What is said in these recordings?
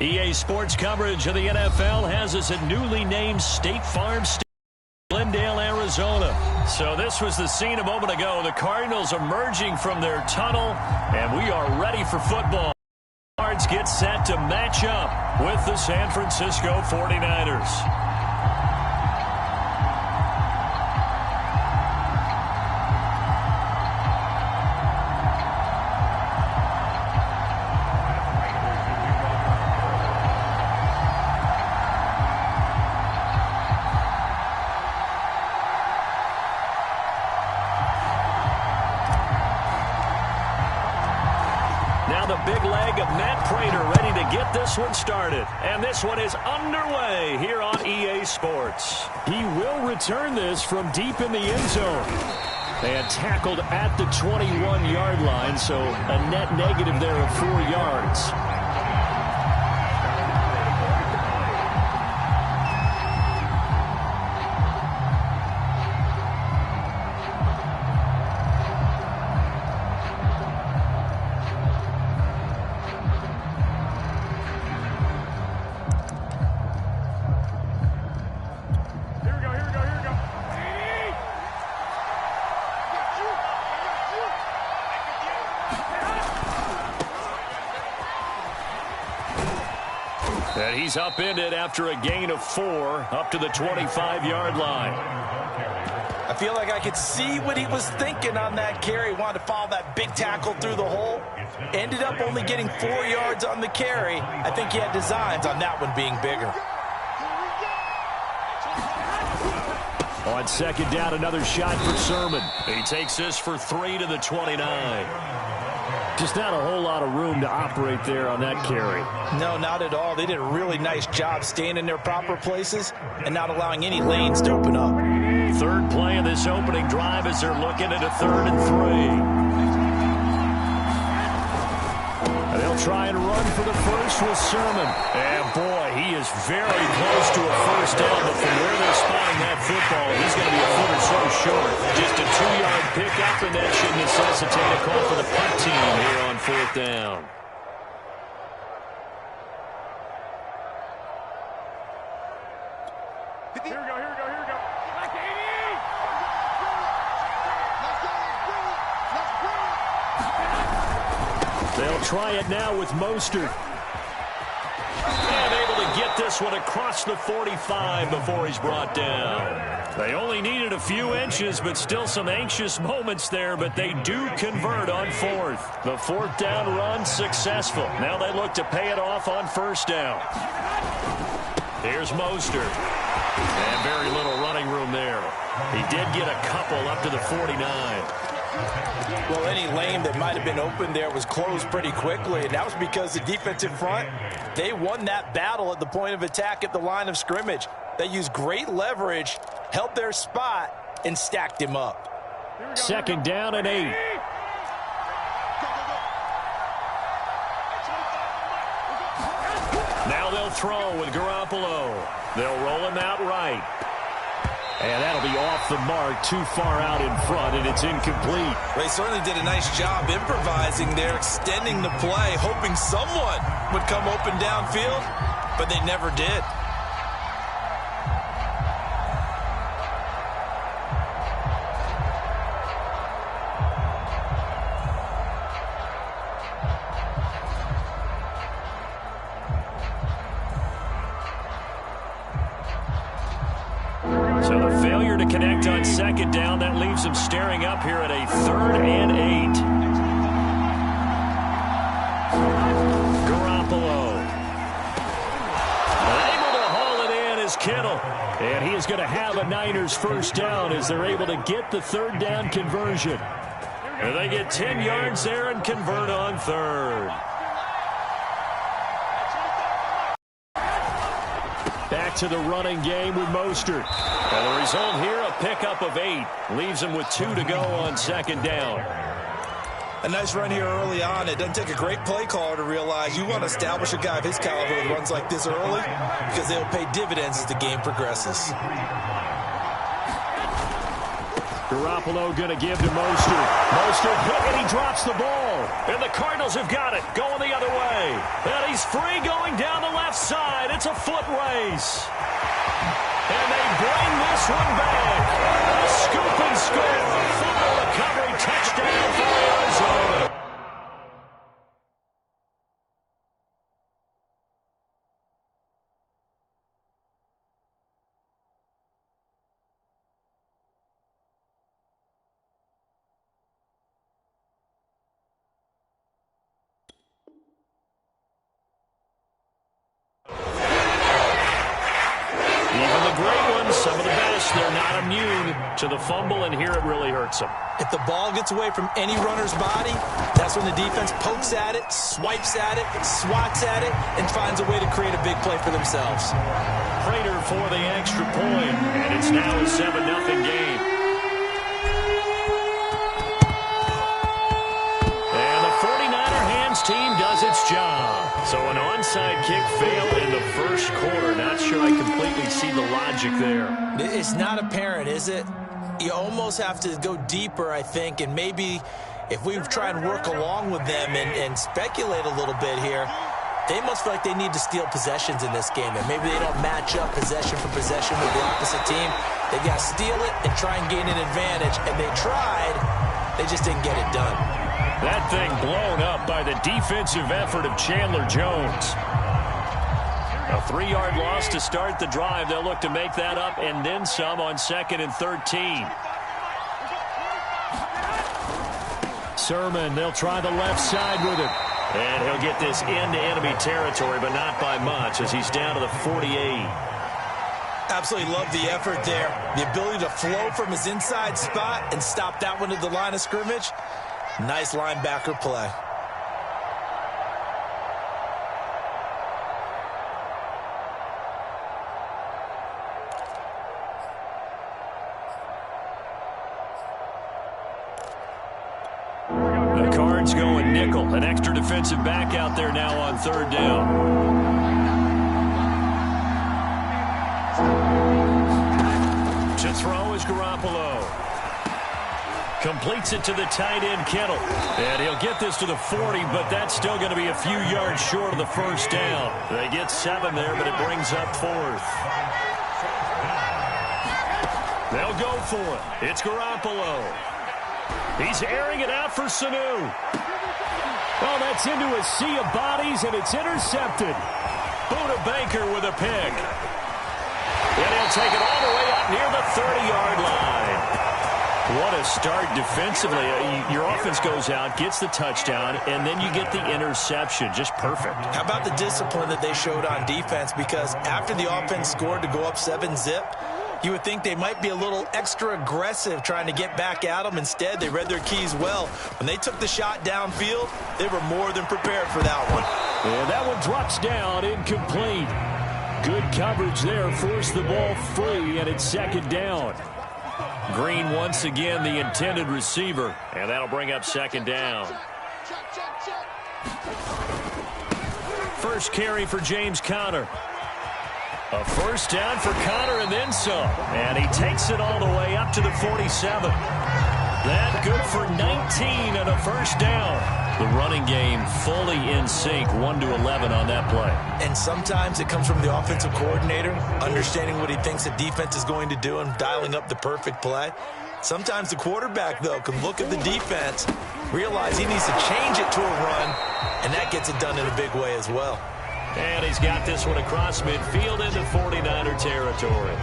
EA Sports coverage of the NFL has us at newly named State Farm Stadium, Glendale, Arizona. So this was the scene a moment ago. The Cardinals emerging from their tunnel, and we are ready for football. Cards get set to match up with the San Francisco 49ers. This one started, and this one is underway here on EA Sports. He will return this from deep in the end zone. And tackled at the 21-yard line, so a net negative there of 4 yards. And he's upended after a gain of 4 up to the 25-yard line. I feel like I could see what he was thinking on that carry. Wanted to follow that big tackle through the hole. Ended up only getting 4 yards on the carry. I think he had designs on that one being bigger. On second down, another shot for Sermon. He takes this for 3 to the 29. Just not a whole lot of room to operate there on that carry. No, not at all. They did a really nice job staying in their proper places and not allowing any lanes to open up. Third play of this opening drive as they're looking at a 3rd and 3. They'll try and run for the first with Sermon. And boy, he is very close to a first down, but from where they're spotting that football, he's going to be a foot or so short. Just a 2-yard pickup, and that should necessitate a call for the punt team here on 4th down. Here we go. They'll try it now with Mostert. And able to get this one across the 45 before he's brought down. They only needed a few inches, but still some anxious moments there, but they do convert on 4th. The 4th down run successful. Now they look to pay it off on 1st down. Here's Mostert. And very little running room there. He did get a couple up to the 49. Well, any lane that might have been open there was closed pretty quickly, and that was because the defensive front, they won that battle at the point of attack at the line of scrimmage. They used great leverage, held their spot, and stacked him up. Second down and 8. Now they'll throw with Garoppolo. They'll roll him out right. And that'll be off the mark, too far out in front, and it's incomplete. They certainly did a nice job improvising there, extending the play, hoping someone would come open downfield, but they never did. So the failure to connect on second down, that leaves them staring up here at a 3rd and 8. Garoppolo. Able to haul it in is Kittle. And he is going to have a Niners first down as they're able to get the 3rd down conversion. And they get 10 yards there and convert on 3rd. Back to the running game with Mostert. And the result here, a pickup of 8. Leaves him with 2 to go on second down. A nice run here early on. It doesn't take a great play caller to realize you want to establish a guy of his caliber that runs like this early because they'll pay dividends as the game progresses. Garoppolo going to give to Mostert. Mostert, and he drops the ball. And the Cardinals have got it, going the other way. And he's free going down the left side. It's a foot race. And they bring this one back. A scoop and score. Fumble recovery, touchdown for Arizona. Some of the best, they're not immune to the fumble, and here it really hurts them. If the ball gets away from any runner's body, that's when the defense pokes at it, swipes at it, swats at it, and finds a way to create a big play for themselves. Prater for the extra point, and it's now a 7-0 game. And the 49er hands team does its job. So an onside kick failed in the first quarter. Not sure I completely see the logic there. It's not apparent, is it? You almost have to go deeper, I think, and maybe if we try and work along with them and speculate a little bit here, they must feel like they need to steal possessions in this game, and maybe they don't match up possession for possession with the opposite team. They got to steal it and try and gain an advantage, and they tried. They just didn't get it done. That thing blown up by the defensive effort of Chandler Jones. A 3-yard loss to start the drive. They'll look to make that up and then some on 2nd and 13. Sermon, they'll try the left side with it. And he'll get this into enemy territory, but not by much as he's down to the 48. Absolutely love the effort there. The ability to flow from his inside spot and stop that one at the line of scrimmage. Nice linebacker play. The Cards going nickel. An extra defensive back out there now on 3rd down. To throw is Garoppolo. Completes it to the tight end, Kittle. And he'll get this to the 40, but that's still going to be a few yards short of the first down. They get 7 there, but it brings up 4th. They'll go for it. It's Garoppolo. He's airing it out for Sanu. Oh, that's into a sea of bodies, and it's intercepted. Buda Baker with a pick. And he'll take it all the way up near the 30-yard line. What a start defensively. Your offense goes out, gets the touchdown, and then you get the interception. Just perfect. How about the discipline that they showed on defense? Because after the offense scored to go up 7-zip, you would think they might be a little extra aggressive trying to get back at them. Instead, they read their keys well. When they took the shot downfield, they were more than prepared for that one. And that one drops down, incomplete. Good coverage there, forced the ball free, and it's 2nd down. Green once again the intended receiver, and that'll bring up 2nd down. First carry for James Conner. A first down for Conner and then some. And he takes it all the way up to the 47. That good for 19 and a first down. The running game fully in sync, 1-11 on that play. And sometimes it comes from the offensive coordinator, understanding what he thinks the defense is going to do and dialing up the perfect play. Sometimes the quarterback, though, can look at the defense, realize he needs to change it to a run, and that gets it done in a big way as well. And he's got this one across midfield into 49er territory.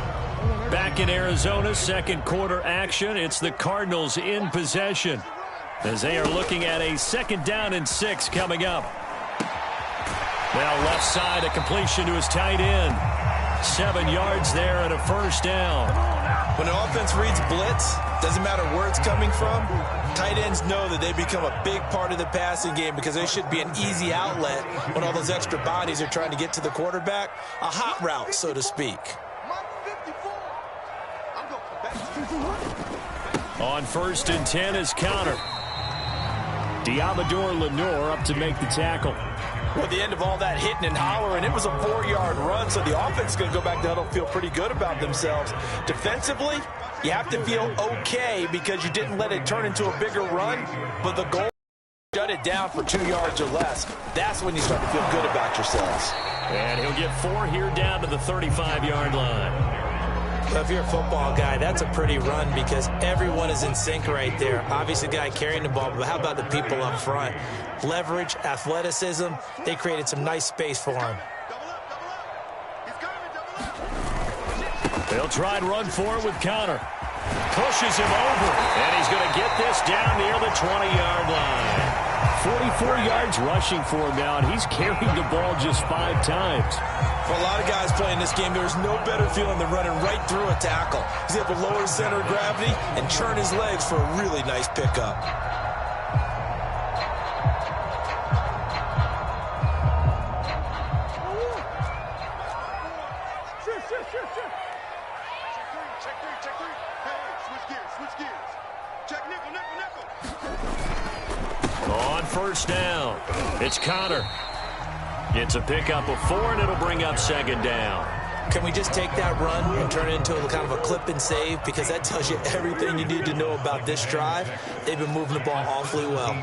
Back in Arizona, 2nd quarter action. It's the Cardinals in possession as they are looking at a 2nd down and 6 coming up. Now left side, a completion to his tight end. 7 yards there and a first down. When an offense reads blitz, doesn't matter where it's coming from, tight ends know that they become a big part of the passing game because they should be an easy outlet when all those extra bodies are trying to get to the quarterback. A hot route, so to speak. On 1st and 10 is Conner. Diamador Lenore up to make the tackle. Well, at the end of all that hitting and hollering, it was a 4-yard run, so the offense is going to go back to huddle and feel pretty good about themselves. Defensively, you have to feel okay because you didn't let it turn into a bigger run, but the goal shut it it down for 2 yards or less, that's when you start to feel good about yourselves. And he'll get 4 here down to the 35-yard line. Well, if you're a football guy, that's a pretty run because everyone is in sync right there. Obviously, the guy carrying the ball, but how about the people up front? Leverage, athleticism, they created some nice space for him. They'll try and run for it with Connor. Pushes him over, and he's going to get this down near the 20-yard line. 44 yards rushing for him now, and he's carried the ball just 5 times. For a lot of guys playing this game, there's no better feeling than running right through a tackle. He's able to lower his center of gravity and churn his legs for a really nice pickup. On first down, it's Connor. It's a pickup of 4, and it'll bring up second down. Can we just take that run and turn it into a kind of a clip and save? Because that tells you everything you need to know about this drive. They've been moving the ball awfully well.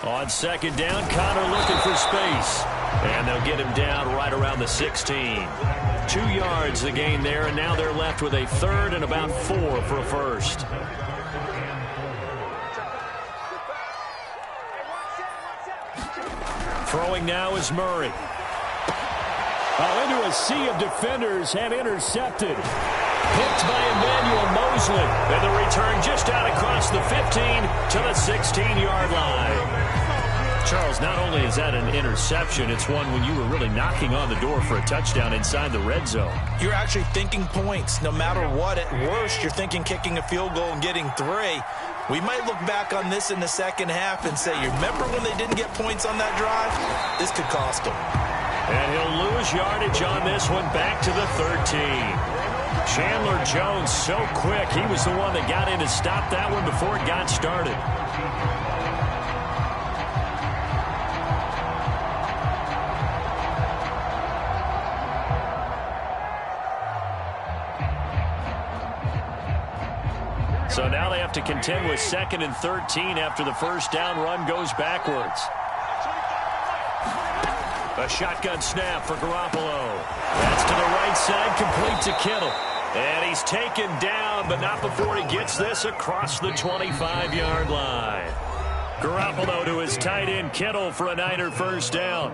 On second down, Connor looking for space. And they'll get him down right around the 16. 2 yards the gain there, and now they're left with a 3rd and about 4 for a first. Throwing now is Murray. Into a sea of defenders and intercepted. Picked by Emmanuel Mosley. And the return just out across the 15 to the 16-yard line. Charles, not only is that an interception, it's one when you were really knocking on the door for a touchdown inside the red zone. You're actually thinking points. No matter what, at worst, you're thinking kicking a field goal and getting 3. We might look back on this in the second half and say, you remember when they didn't get points on that drive? This could cost them. And he'll lose yardage on this one back to the 13. Chandler Jones so quick. He was the one that got in to stop that one before it got started. So now they have to contend with 2nd and 13 after the first down run goes backwards. A shotgun snap for Garoppolo. That's to the right side, complete to Kittle. And he's taken down, but not before he gets this across the 25-yard line. Garoppolo to his tight end Kittle for a Niner first down.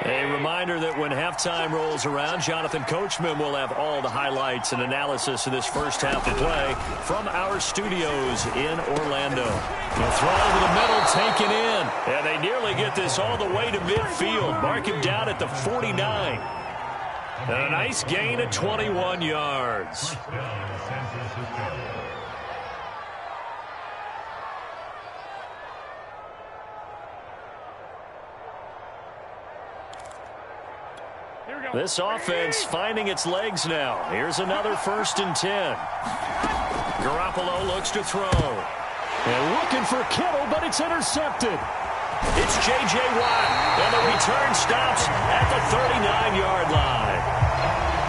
A reminder that when halftime rolls around, Jonathan Coachman will have all the highlights and analysis of this first half of play from our studios in Orlando. The throw over the middle taken in, and they nearly get this all the way to midfield. Mark him down at the 49. And a nice gain of 21 yards. This offense finding its legs now. Here's another 1st and 10. Garoppolo looks to throw. And looking for Kittle, but it's intercepted. It's J.J. Watt, and the return stops at the 39-yard line.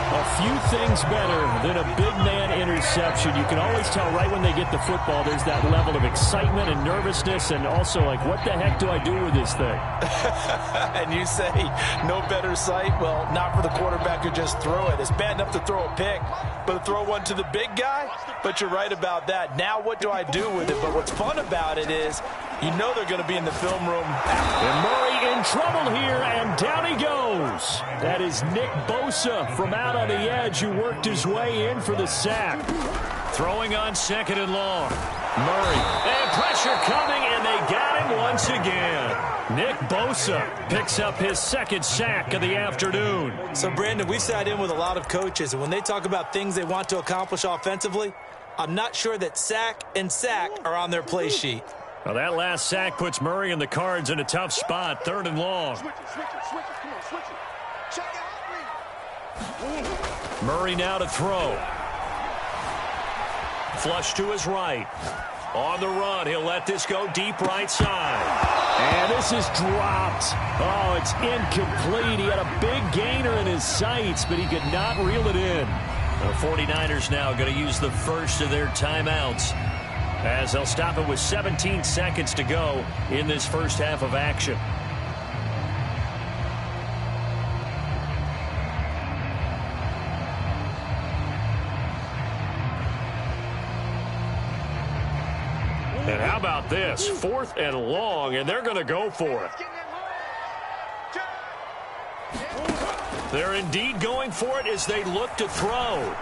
A few things better than a big man interception. You can always tell right when they get the football, there's that level of excitement and nervousness, and also like, what the heck do I do with this thing? And you say no better sight? Well, not for the quarterback who just threw it. It's bad enough to throw a pick, but to throw one to the big guy? But you're right about that. Now what do I do with it? But what's fun about it is you know they're going to be in the film room. And Murray in trouble here, and down he goes. That is Nick Bosa from out on the edge who worked his way in for the sack. Throwing on 2nd and long. Murray, and pressure coming, and they got him once again. Nick Bosa picks up his 2nd sack of the afternoon. So, Brandon, we sat in with a lot of coaches, and when they talk about things they want to accomplish offensively, I'm not sure that sack and sack are on their play sheet. Well, that last sack puts Murray and the Cards in a tough spot, 3rd and long. Murray now to throw. Flush to his right. On the run, he'll let this go deep right side. And this is dropped. Oh, it's incomplete. He had a big gainer in his sights, but he could not reel it in. The 49ers now going to use the first of their timeouts as they'll stop it with 17 seconds to go in this first half of action. And how about this? 4th and long, and they're going to go for it. They're indeed going for it as they look to throw.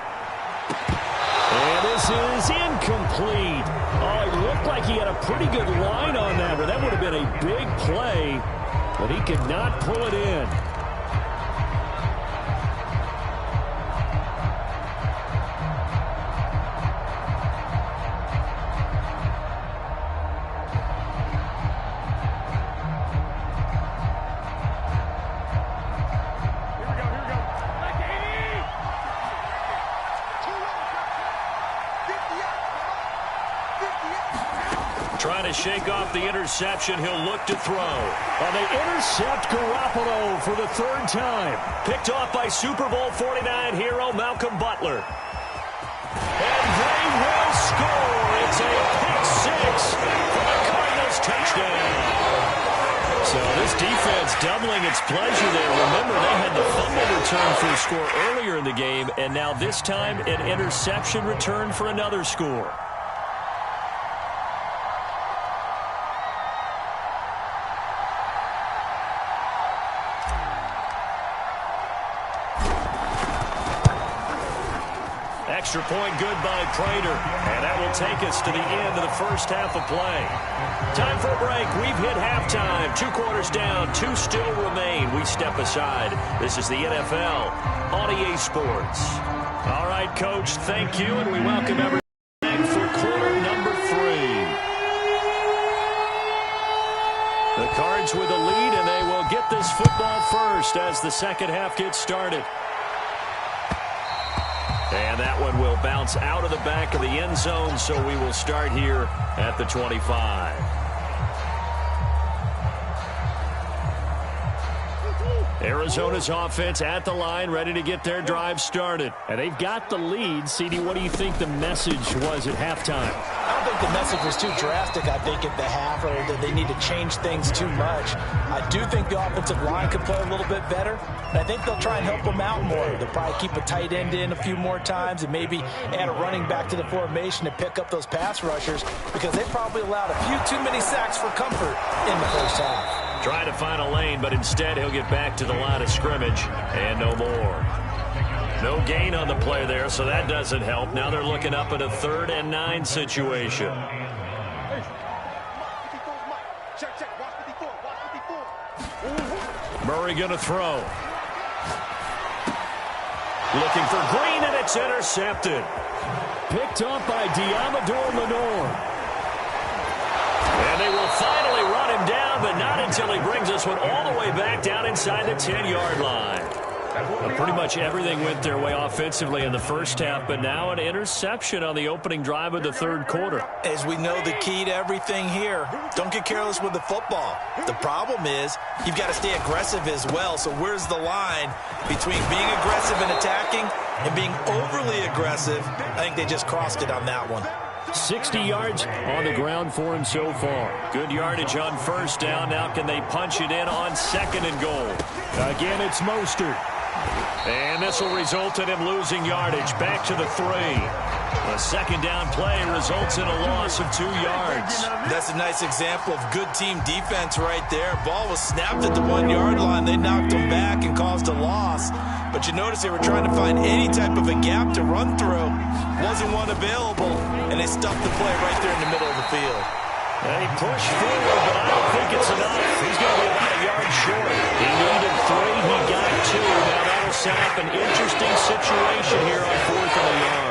And this is incomplete. Oh, it looked like he had a pretty good line on that, but that would have been a big play, but he could not pull it in. Trying to shake off the interception. He'll look to throw. Well, they intercept Garoppolo for the 3rd time. Picked off by Super Bowl 49 hero Malcolm Butler. And they will score. It's a pick-6 for the Cardinals touchdown. So this defense doubling its pleasure there. Remember, they had the fumble return for a score earlier in the game, and now this time an interception return for another score. Extra point good by Prater. And that will take us to the end of the first half of play. Time for a break. We've hit halftime. 2 quarters down. 2 still remain. We step aside. This is the NFL on EA Sports. All right, Coach, thank you. And we welcome everyone back for quarter number 3. The Cards with a lead, and they will get this football first as the second half gets started. And that one will bounce out of the back of the end zone, so we will start here at the 25. Arizona's offense at the line, ready to get their drive started. And they've got the lead. CD, what do you think the message was at halftime? I don't think the message was too drastic, I think, at the half, or that they need to change things too much. I do think the offensive line could play a little bit better, and I think they'll try and help them out more. They'll probably keep a tight end in a few more times and maybe add a running back to the formation to pick up those pass rushers, because they probably allowed a few too many sacks for comfort in the first half. Trying to find a lane, but instead he'll get back to the line of scrimmage and no more. No gain on the play there, so that doesn't help. Now they're looking up at a 3rd and 9 situation. Murray going to throw. Looking for Green, and it's intercepted. Picked up by Diamador Lenore. And they will finally run him down, but not until he brings this one all the way back down inside the 10-yard line. Pretty much everything went their way offensively in the first half, but now an interception on the opening drive of the 3rd quarter. As we know, the key to everything here, don't get careless with the football. The problem is you've got to stay aggressive as well. So where's the line between being aggressive and attacking and being overly aggressive? I think they just crossed it on that one. 60 yards on the ground for him so far. Good yardage on first down. Now can they punch it in on 2nd and goal? Again, it's Mostert. And this will result in him losing yardage. Back to the 3. A 2nd down play results in a loss of 2 yards. That's a nice example of good team defense right there. Ball was snapped at the 1-yard line. They knocked him back and caused a loss. But you notice they were trying to find any type of a gap to run through. Wasn't one available, and they stuffed the play right there in the middle of the field. And he pushed forward, but I don't think it's enough. He's going to be about a yard short. He needed 3. He got 2. Now that'll set up an interesting situation here on 4th and a yard.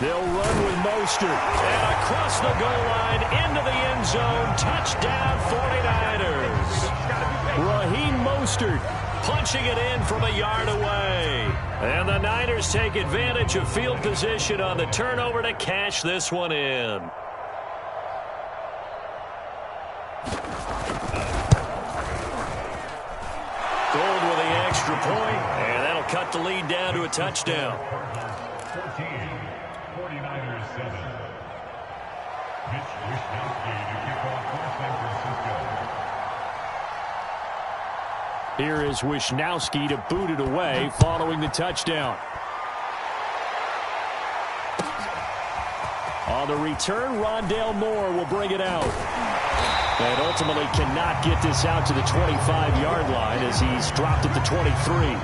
They'll run with Mostert. And across the goal line, into the end zone. Touchdown, 49ers. Raheem Mostert punching it in from a yard away. And the Niners take advantage of field position on the turnover to cash this one in. Gold with the extra point, and that'll cut the lead down to a touchdown. 14, 49ers 7. Mitch Wishnowsky to kick off for San Francisco. Here is Wishnowsky to boot it away following the touchdown. On the return, Rondale Moore will bring it out. And ultimately cannot get this out to the 25-yard line as he's dropped at the 23.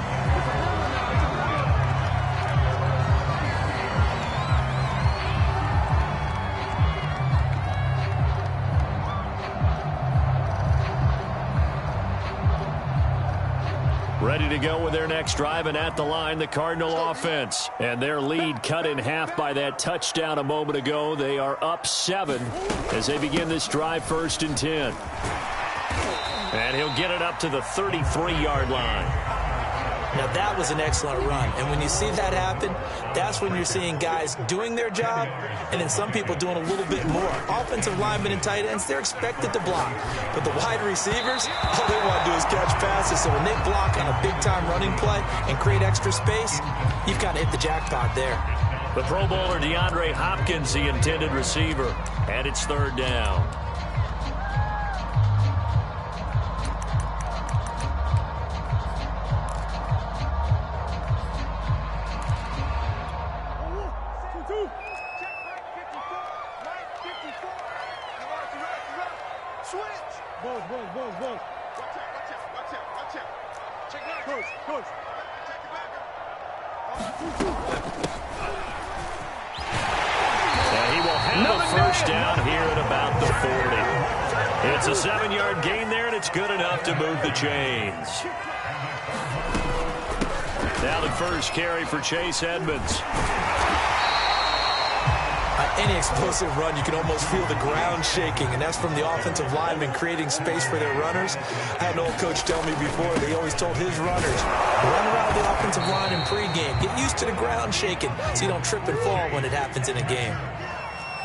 Ready to go with their next drive, and at the line, the Cardinal offense. And their lead cut in half by that touchdown a moment ago. They are up 7 as they begin this drive, 1st and 10. And he'll get it up to the 33-yard line. Now, that was an excellent run. And when you see that happen, that's when you're seeing guys doing their job and then some people doing a little bit more. Offensive linemen and tight ends, they're expected to block. But the wide receivers, all they want to do is catch passes. So when they block on a big-time running play and create extra space, you've kind of hit the jackpot there. The Pro Bowler DeAndre Hopkins, the intended receiver. And it's 3rd down. And he will have a 1st down here at about the 40. It's a 7-yard gain there, and it's good enough to move the chains. Now the first carry for Chase Edmonds. Any explosive run, you can almost feel the ground shaking, and that's from the offensive linemen creating space for their runners. I had an old coach tell me before, they always told his runners, run around the offensive line in pregame. Get used to the ground shaking so you don't trip and fall when it happens in a game.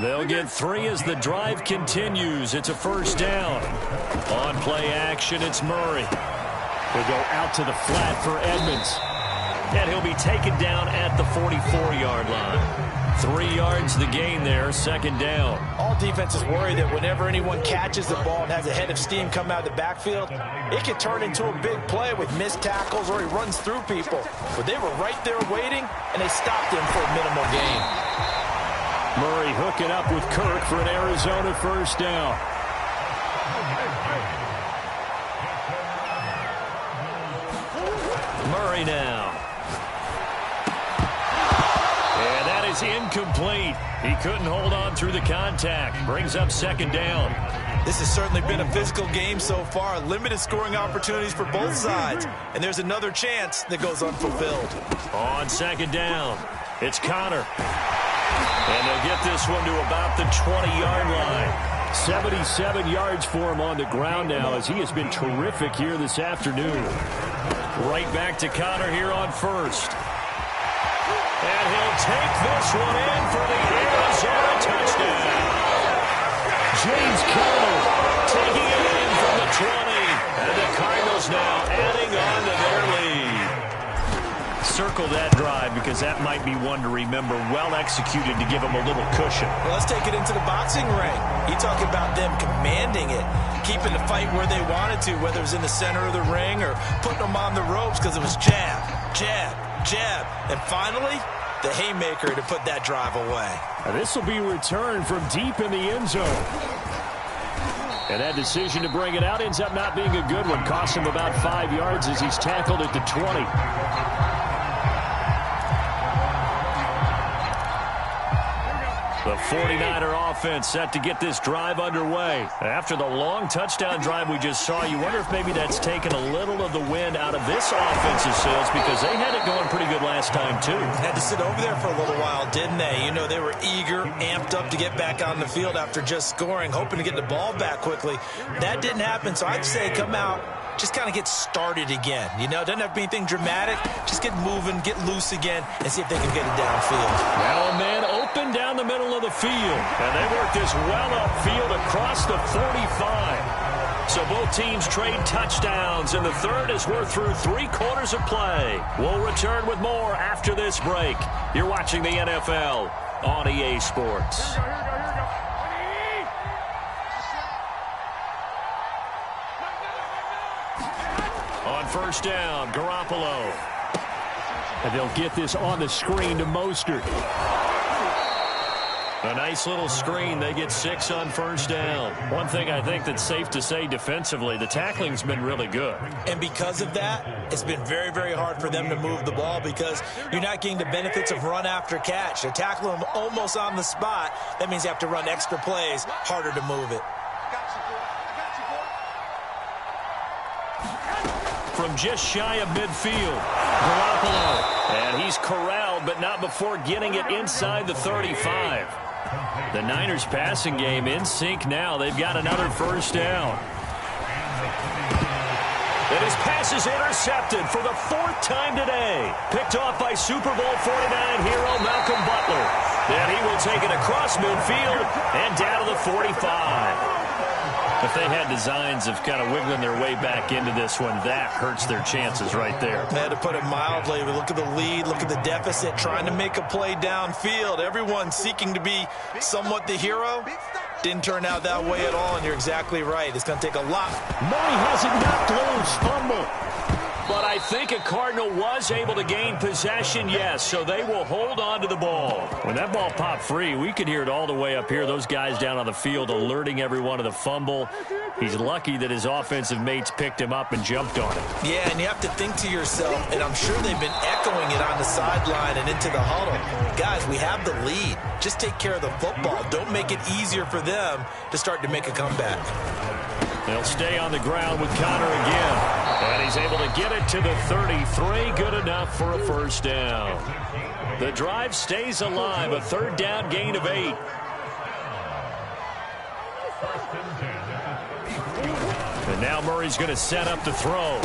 They'll get 3 as the drive continues. It's a 1st down. On play action, it's Murray. He'll go out to the flat for Edmonds. And he'll be taken down at the 44-yard line. 3 yards the gain there, 2nd down. All defenses worry that whenever anyone catches the ball and has a head of steam come out of the backfield, it can turn into a big play with missed tackles or he runs through people. But they were right there waiting, and they stopped him for a minimal gain. Murray hooking up with Kirk for an Arizona 1st down. Murray now. And that is incomplete. He couldn't hold on through the contact. Brings up 2nd down. This has certainly been a physical game so far. Limited scoring opportunities for both sides. And there's another chance that goes unfulfilled. On 2nd down, it's Connor. And they'll get this one to about the 20-yard line. 77 yards for him on the ground now as he has been terrific here this afternoon. Right back to Connor here on 1st. And he'll take this one in for the Arizona touchdown. James Conner taking it in from the 20. And the Cardinals now adding on to their lead. Circle that drive because that might be one to remember. Well executed to give them a little cushion. Well, let's take it into the boxing ring. You talk about them commanding it, keeping the fight where they wanted to, whether it was in the center of the ring or putting them on the ropes because it was jab, jab, jab. And finally, the haymaker to put that drive away. This will be returned from deep in the end zone. And that decision to bring it out ends up not being a good one. Cost him about 5 yards as he's tackled at the 20. The 49er offense set to get this drive underway. After the long touchdown drive we just saw, you wonder if maybe that's taken a little of the wind out of this offensive sails because they had it going pretty good last time too. Had to sit over there for a little while, didn't they? You know, they were eager, amped up to get back on the field after just scoring, hoping to get the ball back quickly. That didn't happen, so I'd say come out, just kind of get started again. You know, it doesn't have to be anything dramatic. Just get moving, get loose again, and see if they can get it downfield. Now a man open down the middle of the field. And they work this well upfield across the 45. So both teams trade touchdowns, and the third as we're through 3 quarters of play. We'll return with more after this break. You're watching the NFL on EA Sports. On first down, Garoppolo. And they'll get this on the screen to Mostert. A nice little screen. They get 6 on first down. One thing I think that's safe to say defensively, the tackling's been really good. And because of that, it's been very, very hard for them to move the ball because you're not getting the benefits of run after catch. They're tackling them almost on the spot. That means you have to run extra plays, harder to move it. From just shy of midfield, Garoppolo. And he's corralled, but not before getting it inside the 35. The Niners passing game in sync now. They've got another first down. And his pass is intercepted for the 4th time today. Picked off by Super Bowl 49 hero Malcolm Butler. And he will take it across midfield and down to the 45. If they had designs of kind of wiggling their way back into this one, that hurts their chances right there. They had to put it mildly. We look at the lead, look at the deficit, trying to make a play downfield. Everyone seeking to be somewhat the hero. Didn't turn out that way at all, and you're exactly right. It's going to take a lot. Murray has it knocked loose. Fumble. But I think a Cardinal was able to gain possession, yes, so they will hold on to the ball. When that ball popped free, we could hear it all the way up here. Those guys down on the field alerting everyone of the fumble. He's lucky that his offensive mates picked him up and jumped on it. Yeah, and you have to think to yourself, and I'm sure they've been echoing it on the sideline and into the huddle. Guys, we have the lead. Just take care of the football. Don't make it easier for them to start to make a comeback. They'll stay on the ground with Connor again. And he's able to get it to the 33. Good enough for a first down. The drive stays alive. A 3rd down gain of 8. And now Murray's going to set up the throw.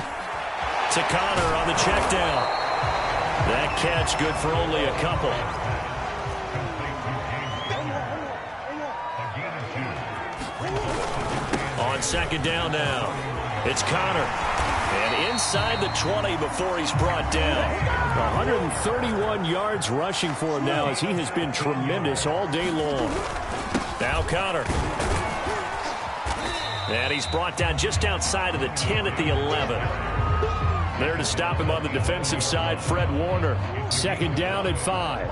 To Connor on the check down. That catch good for only a couple. On 2nd down now. It's Connor. And inside the 20 before he's brought down. 131 yards rushing for him now as he has been tremendous all day long. Now Connor. And he's brought down just outside of the 10 at the 11. There to stop him on the defensive side, Fred Warner. 2nd down and 5.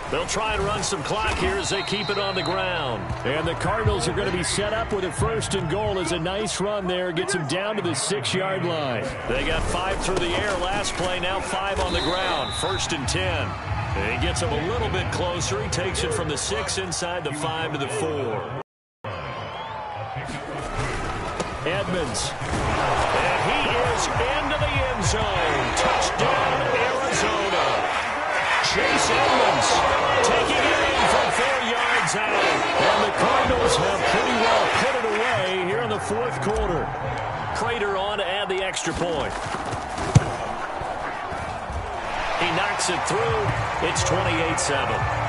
They'll try and run some clock here as they keep it on the ground. And the Cardinals are going to be set up with a 1st and goal as a nice run there. Gets them down to the 6-yard line. They got 5 through the air last play, now 5 on the ground. 1st and 10. And he gets them a little bit closer. He takes it from the 6 inside the 5 to the 4. Edmonds. And he is into the end zone. Touchdown, Arizona. Chase Edmonds taking it in from 4 yards out. And the Cardinals have pretty well put it away here in the 4th quarter. Prater on to add the extra point. He knocks it through. It's 28-7.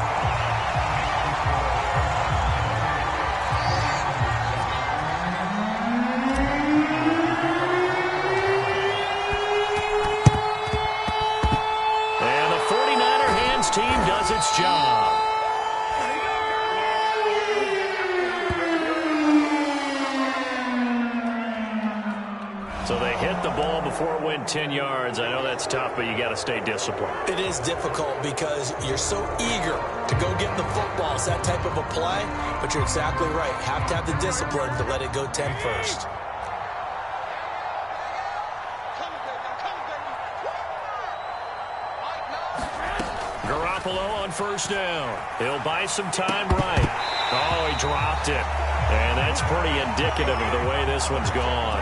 Team does its job. So they hit the ball before it went 10 yards. I know that's tough, but you got to stay disciplined. It is difficult because you're so eager to go get the football. It's that type of a play, but you're exactly right. Have to have the discipline to let it go 10 first. Garoppolo on first down. He'll buy some time right. Oh, he dropped it. And that's pretty indicative of the way this one's gone.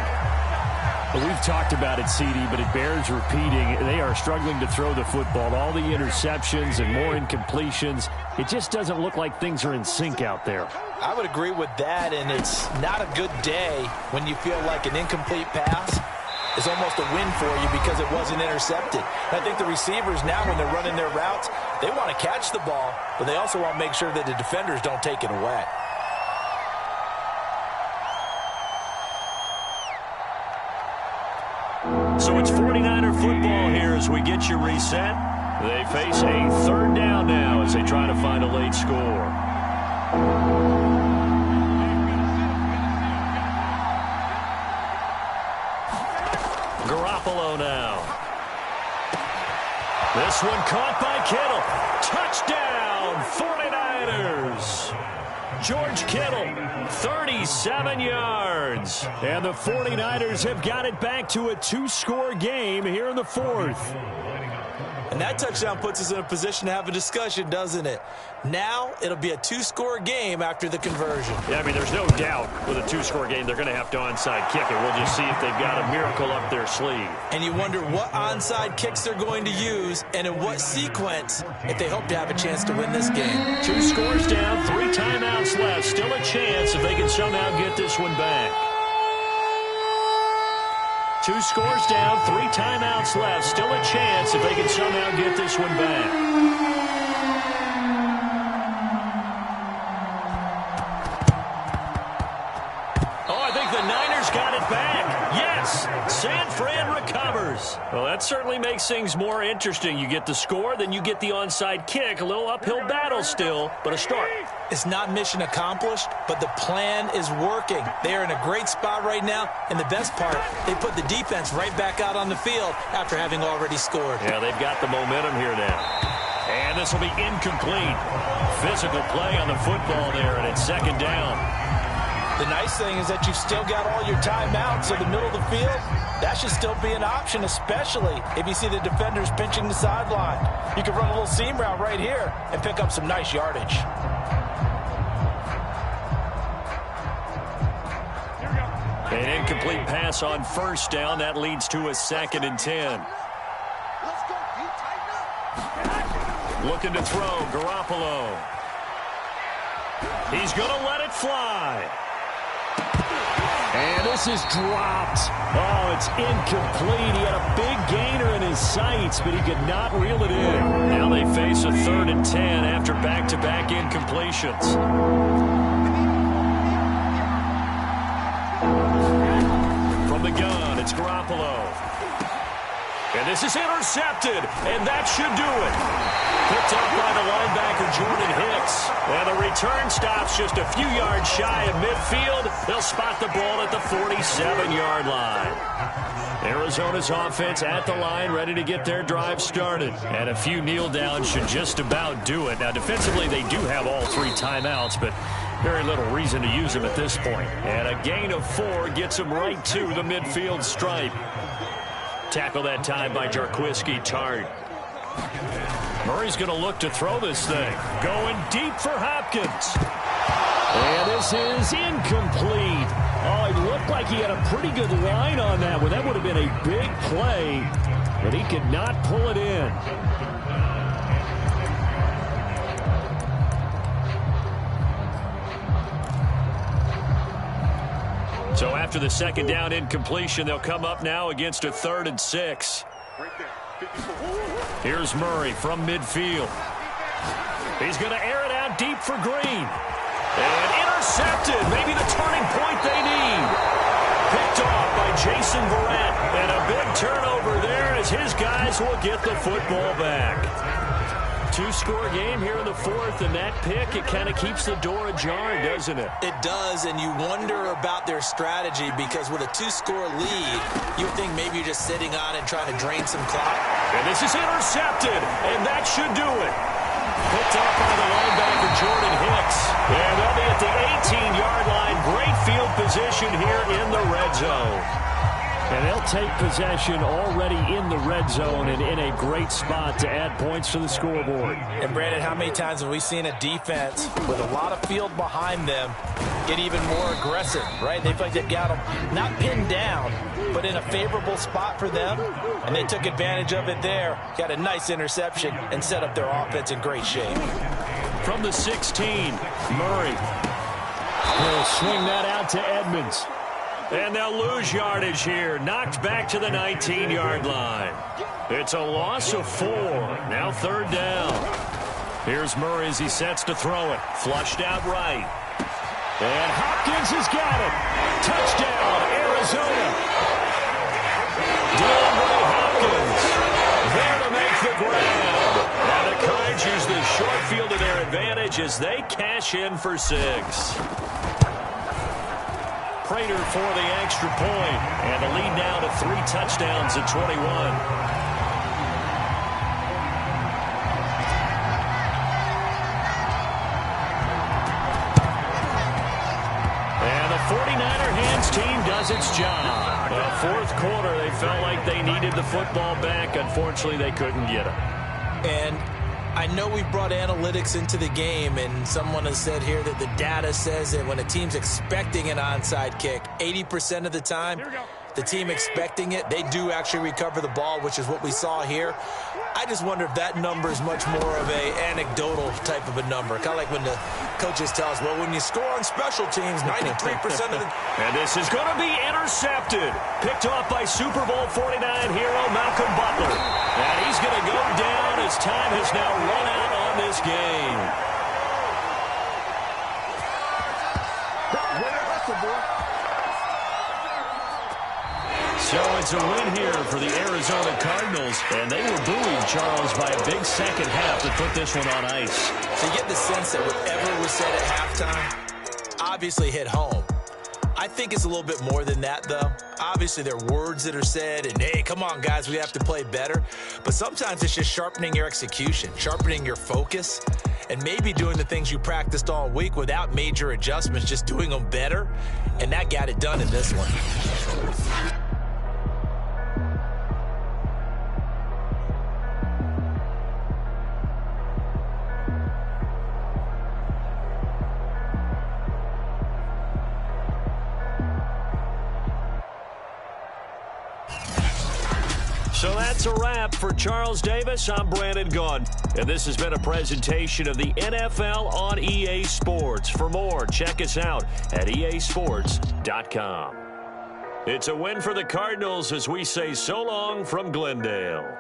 Well, we've talked about it, CD, but it bears repeating. They are struggling to throw the football. All the interceptions and more incompletions. It just doesn't look like things are in sync out there. I would agree with that, and it's not a good day when you feel like an incomplete pass is almost a win for you because it wasn't intercepted. And I think the receivers now, when they're running their routes, they want to catch the ball, but they also want to make sure that the defenders don't take it away. So it's 49er football here as we get you reset. They face a third down now as they try to find a late score. Garoppolo now. This one caught by Kittle. Touchdown, 49ers. George Kittle, 37 yards. And the 49ers have got it back to a two-score game here in the fourth. And that touchdown puts us in a position to have a discussion, doesn't it? Now it'll be a two-score game after the conversion. Yeah, I mean, there's no doubt with a two-score game they're going to have to onside kick it. We'll just see if they've got a miracle up their sleeve. And you wonder what onside kicks they're going to use and in what sequence if they hope to have a chance to win this game. 2 scores down, 3 timeouts left. Still a chance if they can somehow get this one back. 2 scores down, 3 timeouts left. Still a chance if they can somehow get this one back. Oh, I think the Niners got it back. Yes, San Fran recovers. Well, that certainly makes things more interesting. You get the score, then you get the onside kick. A little uphill battle still, but a start. It's not mission accomplished, but the plan is working. They are in a great spot right now, and the best part, they put the defense right back out on the field after having already scored. Yeah, they've got the momentum here now. And this will be incomplete. Physical play on the football there, and it's second down. The nice thing is that you've still got all your timeouts in the middle of the field. That should still be an option, especially if you see the defenders pinching the sideline. You can run a little seam route right here and pick up some nice yardage. An incomplete pass on first down. That leads to a 2nd and 10. Looking to throw, Garoppolo. He's going to let it fly. And this is dropped. Oh, it's incomplete. He had a big gainer in his sights, but he could not reel it in. Now they face a 3rd and 10 after back-to-back incompletions. From the gun, it's Garoppolo. And this is intercepted, and that should do it. Picked up by the linebacker, Jordan Hicks. And the return stops just a few yards shy of midfield. They'll spot the ball at the 47-yard line. Arizona's offense at the line, ready to get their drive started. And a few kneel downs should just about do it. Now, defensively, they do have all 3 timeouts, but very little reason to use them at this point. And a gain of 4 gets them right to the midfield stripe. Tackle that time by Jarquiski Tart. Murray's going to look to throw this thing. Going deep for Hopkins. And this is incomplete. Oh, it looked like he had a pretty good line on that one. That would have been a big play, but he could not pull it in. So after the 2nd down incompletion, they'll come up now against a 3rd and 6. Here's Murray from midfield. He's going to air it out deep for Green. And intercepted. Maybe the turning point they need. Picked off by Jason Verrett. And a big turnover there as his guys will get the football back. 2-score game here in the 4th, and that pick, it kind of keeps the door ajar, doesn't it? It does, and you wonder about their strategy because with a 2-score lead, you think maybe you're just sitting on and trying to drain some clock. And this is intercepted, and that should do it. Picked up by the linebacker, Jordan Hicks. And they'll be at the 18-yard line. Great field position here in the red zone. And they'll take possession already in the red zone and in a great spot to add points to the scoreboard. And, Brandon, how many times have we seen a defense with a lot of field behind them get even more aggressive, right? They feel like they've got them not pinned down, but in a favorable spot for them, and they took advantage of it there. Got a nice interception and set up their offense in great shape. from the 16. Murray will swing that out to Edmonds. And they'll lose yardage here. Knocked back to the 19-yard line. It's a loss of 4. Now 3rd down. Here's Murray as he sets to throw it. Flushed out right. And Hopkins has got it. Touchdown, Arizona. DeAndre Hopkins there to make the grab. Now the Cards use the short field to their advantage as they cash in for 6. Prater for the extra point. And the lead now to 3 touchdowns at 21. And the 49er hands team does its job. The 4th quarter, they felt like they needed the football back. Unfortunately, they couldn't get it. And I know we brought analytics into the game, and someone has said here that the data says that when a team's expecting an onside kick, 80% of the time, the team expecting it, they do actually recover the ball, which is what we saw here. I just wonder if that number is much more of a anecdotal type of a number. Kind of like when the coaches tell us, well, when you score on special teams, 93% of the... And this is going to be intercepted. Picked off by Super Bowl 49 hero Malcolm Butler. And he's going to go down as time has now run out on this game. So it's a win here for the Arizona Cardinals, and they were buoyed, Charles, by a big second half to put this one on ice. So you get the sense that whatever was said at halftime obviously hit home. I think it's a little bit more than that, though. Obviously, there are words that are said, and, hey, come on, guys, we have to play better. But sometimes it's just sharpening your execution, sharpening your focus, and maybe doing the things you practiced all week without major adjustments, just doing them better. And that got it done in this one. So that's a wrap for Charles Davis. I'm Brandon Gaudin, and this has been a presentation of the NFL on EA Sports. For more, check us out at easports.com. It's a win for the Cardinals as we say so long from Glendale.